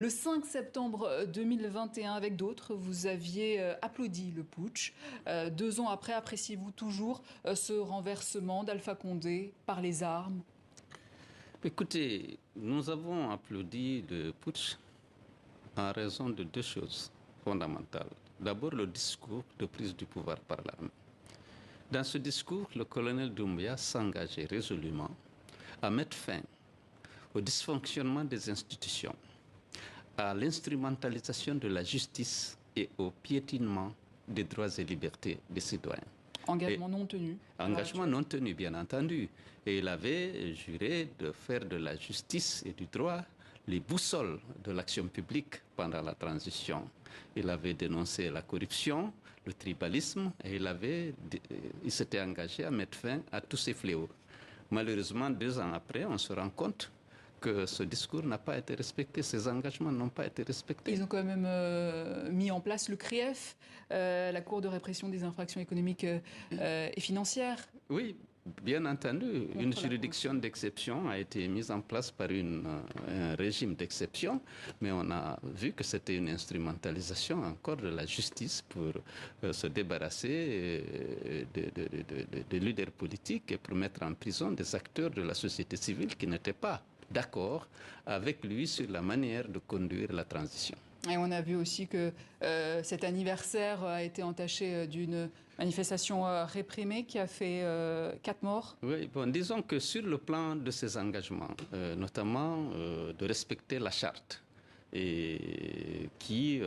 Le 5 septembre 2021, avec d'autres, vous aviez applaudi le putsch. 2 ans après, appréciez-vous toujours ce renversement d'Alpha Condé par les armes? Écoutez, nous avons applaudi le putsch en raison de deux choses fondamentales. D'abord, le discours de prise du pouvoir par l'armée. Dans ce discours, le colonel Doumbouya s'engageait résolument à mettre fin au dysfonctionnement des institutions, à l'instrumentalisation de la justice et au piétinement des droits et libertés des citoyens. Engagement non tenu. Engagement non tenu, bien entendu. Et il avait juré de faire de la justice et du droit les boussoles de l'action publique pendant la transition. Il avait dénoncé la corruption, le tribalisme, et il s'était engagé à mettre fin à tous ces fléaux. Malheureusement, 2 ans après, on se rend compte que ce discours n'a pas été respecté, ces engagements n'ont pas été respectés. Ils ont quand même mis en place le CRIEF, la Cour de répression des infractions économiques et financières. Oui, bien entendu, une juridiction d'exception a été mise en place par un régime d'exception, mais on a vu que c'était une instrumentalisation encore de la justice pour se débarrasser des leaders politiques et pour mettre en prison des acteurs de la société civile qui n'étaient pas d'accord avec lui sur la manière de conduire la transition. Et on a vu aussi que cet anniversaire a été entaché d'une manifestation réprimée qui a fait 4 morts. Oui, bon, disons que sur le plan de ses engagements, notamment de respecter la charte, et qui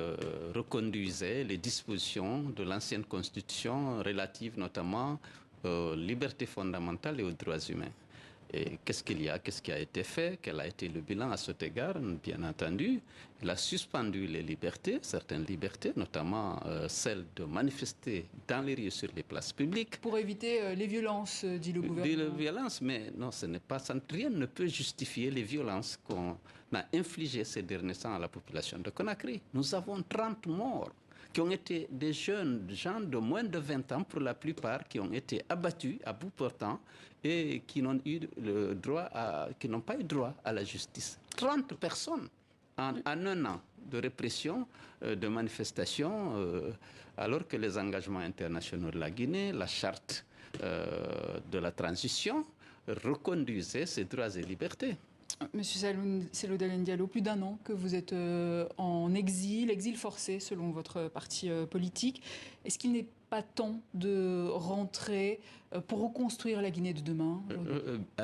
reconduisait les dispositions de l'ancienne constitution relatives notamment aux libertés fondamentales et aux droits humains. Et qu'est-ce qu'il y a, qu'est-ce qui a été fait, quel a été le bilan à cet égard? Bien entendu, il a suspendu les libertés, certaines libertés, notamment celle de manifester dans les rues sur les places publiques. Pour éviter les violences, dit le gouvernement. Les violences, mais non, ce n'est pas ça. Rien ne peut justifier les violences qu'on a infligées ces derniers temps à la population de Conakry. Nous avons 30 morts qui ont été des jeunes gens de moins de 20 ans pour la plupart, qui ont été abattus à bout portant et qui n'ont pas eu droit à la justice. 30 personnes en un an de répression, de manifestation, alors que les engagements internationaux de la Guinée, la charte de la transition, reconduisaient ces droits et libertés. Monsieur Cellou Dalein Diallo, plus d'1 an que vous êtes en exil forcé selon votre parti politique. Est-ce qu'il n'est pas temps de rentrer pour reconstruire la Guinée de demain?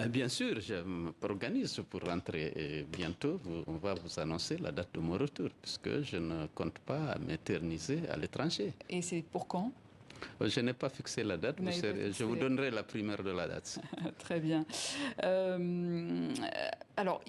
Bien sûr, je m'organise pour rentrer et bientôt on va vous annoncer la date de mon retour puisque je ne compte pas m'éterniser à l'étranger. Et c'est pour quand? Je n'ai pas fixé la date, je vous donnerai la primeur de la date. Très bien. Alors,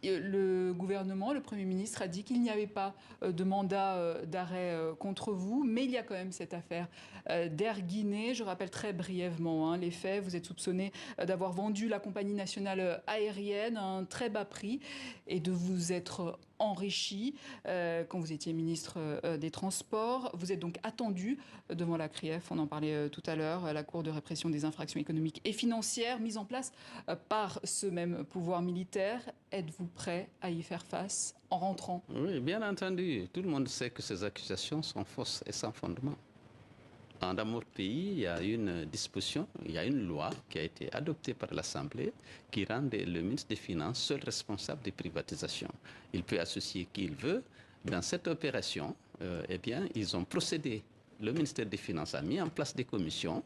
le gouvernement, le Premier ministre a dit qu'il n'y avait pas de mandat d'arrêt contre vous, mais il y a quand même cette affaire d'Air Guinée. Je rappelle très brièvement les faits. Vous êtes soupçonné d'avoir vendu la compagnie nationale aérienne à un très bas prix et de vous être enrichi quand vous étiez ministre des Transports. Vous êtes donc attendu devant la CRIEF, on en parlait tout à l'heure, la Cour de répression des infractions économiques et financières, mise en place par ce même pouvoir militaire. Êtes-vous prêt à y faire face en rentrant? Oui, bien entendu. Tout le monde sait que ces accusations sont fausses et sans fondement. Dans notre pays, il y a une disposition, il y a une loi qui a été adoptée par l'Assemblée qui rend le ministre des Finances seul responsable des privatisations. Il peut associer qui il veut. Dans cette opération, eh bien, ils ont procédé. Le ministère des Finances a mis en place des commissions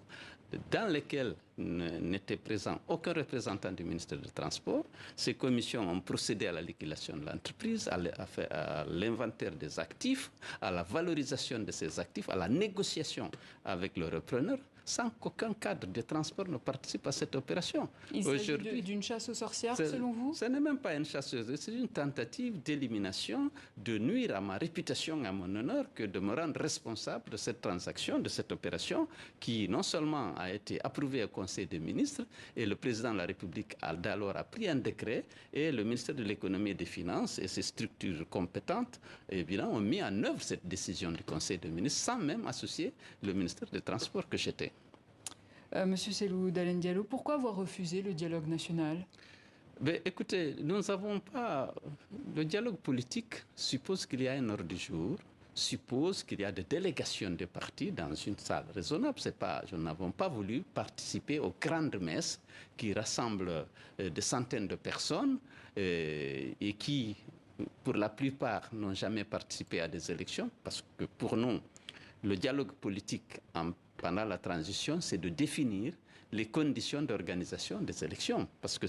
dans lesquelles n'était présent aucun représentant du ministère des Transports. Ces commissions ont procédé à la liquidation de l'entreprise, à l'inventaire des actifs, à la valorisation de ces actifs, à la négociation avec le repreneur, sans qu'aucun cadre de transport ne participe à cette opération. Il s'agit d'une chasse aux sorcières, selon vous? Ce n'est même pas une chasse aux sorcières, c'est une tentative d'élimination, de nuire à ma réputation et à mon honneur, que de me rendre responsable de cette transaction, de cette opération, qui non seulement a été approuvée au Conseil des ministres, et le président de la République alors a pris un décret, et le ministère de l'économie et des finances et ses structures compétentes évidemment, ont mis en œuvre cette décision du Conseil des ministres sans même associer le ministère des Transports que j'étais. Monsieur Cellou Dalein Diallo, pourquoi avoir refusé le dialogue national? Ben, écoutez, nous n'avons pas... Le dialogue politique suppose qu'il y a un ordre du jour, suppose qu'il y a des délégations de partis dans une salle raisonnable. C'est pas, nous n'avons pas voulu participer aux grandes messes qui rassemblent des centaines de personnes et qui, pour la plupart, n'ont jamais participé à des élections, parce que pour nous, le dialogue politique pendant la transition, c'est de définir les conditions d'organisation des élections, parce que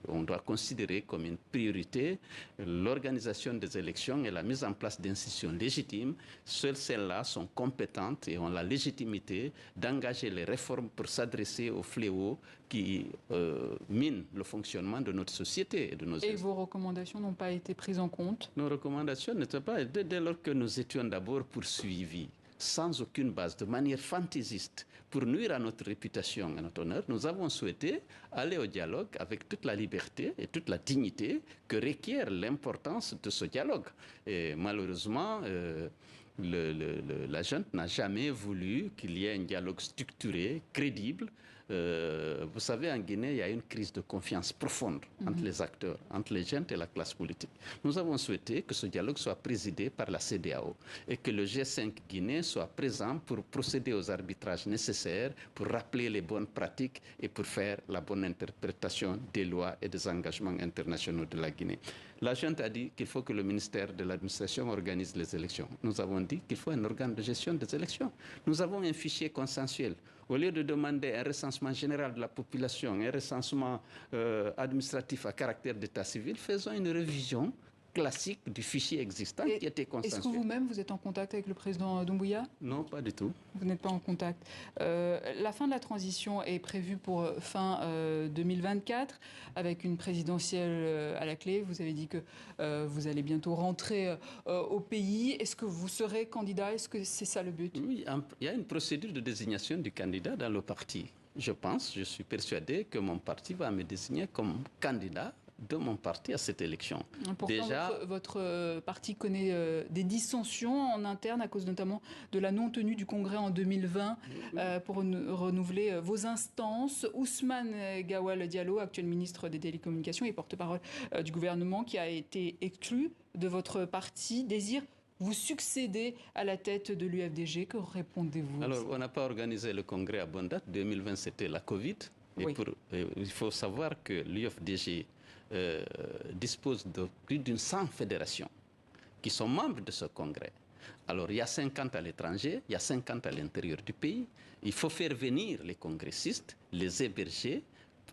on doit considérer comme une priorité l'organisation des élections et la mise en place d'institutions légitimes. Seules celles-là sont compétentes et ont la légitimité d'engager les réformes pour s'adresser aux fléaux qui minent le fonctionnement de notre société et de nos Et vos recommandations n'ont pas été prises en compte? Nos recommandations n'étaient pas, dès lors que nous étions d'abord poursuivis, sans aucune base, de manière fantaisiste, pour nuire à notre réputation et à notre honneur, nous avons souhaité aller au dialogue avec toute la liberté et toute la dignité que requiert l'importance de ce dialogue. Et malheureusement, la junte n'a jamais voulu qu'il y ait un dialogue structuré, crédible. Vous savez, en Guinée, il y a une crise de confiance profonde entre les acteurs, entre les jeunes et la classe politique. Nous avons souhaité que ce dialogue soit présidé par la CEDEAO et que le G5 guinéen soit présent pour procéder aux arbitrages nécessaires, pour rappeler les bonnes pratiques et pour faire la bonne interprétation des lois et des engagements internationaux de la Guinée. La junte a dit qu'il faut que le ministère de l'administration organise les élections. Nous avons dit qu'il faut un organe de gestion des élections. Nous avons un fichier consensuel. Au lieu de demander un recensement général de la population, un recensement administratif à caractère d'état civil, faisons une révision classique du fichier existant qui était consensuel. Est-ce que vous-même, vous êtes en contact avec le président Doumbouya? Non, pas du tout. Vous n'êtes pas en contact. La fin de la transition est prévue pour fin 2024, avec une présidentielle à la clé. Vous avez dit que vous allez bientôt rentrer au pays. Est-ce que vous serez candidat? Est-ce que c'est ça le but? Oui, il y a une procédure de désignation du candidat dans le parti. Je suis persuadé que mon parti va me désigner comme candidat de mon parti à cette élection. Pourtant, déjà, votre parti connaît des dissensions en interne à cause notamment de la non-tenue du congrès en 2020 pour renouveler vos instances. Ousmane Gawal Diallo, actuel ministre des Télécommunications et porte-parole du gouvernement qui a été exclu de votre parti, désire vous succéder à la tête de l'UFDG. Que répondez-vous? Alors, on n'a pas organisé le congrès à bonne date. 2020, c'était la Covid. Et oui. Il faut savoir que l'UFDG dispose de plus d'une 100 fédérations qui sont membres de ce congrès. Alors, il y a 50 à l'étranger, il y a 50 à l'intérieur du pays. Il faut faire venir les congressistes, les héberger,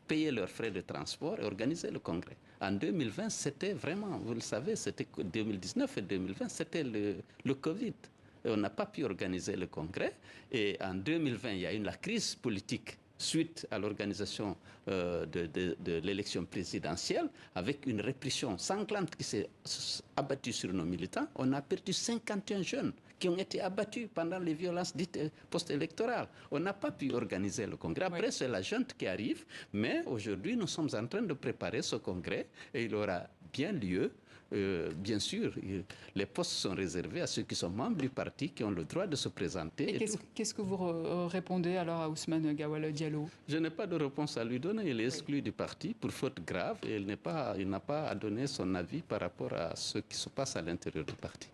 payer leurs frais de transport et organiser le congrès. En 2020, c'était vraiment, vous le savez, c'était 2019 et 2020, c'était le Covid. Et on n'a pas pu organiser le congrès. Et en 2020, il y a eu la crise politique suite à l'organisation de l'élection présidentielle, avec une répression sanglante qui s'est abattue sur nos militants. On a perdu 51 jeunes qui ont été abattus pendant les violences dites post-électorales. On n'a pas pu organiser le congrès. Après, c'est la junte qui arrive, mais aujourd'hui, nous sommes en train de préparer ce congrès et il aura bien lieu. Bien sûr, les postes sont réservés à ceux qui sont membres du parti, qui ont le droit de se présenter. Et qu'est-ce que vous répondez alors à Ousmane Gawal Diallo? Je n'ai pas de réponse à lui donner. Il est exclu du parti pour faute grave et il n'a pas à donner son avis par rapport à ce qui se passe à l'intérieur du parti.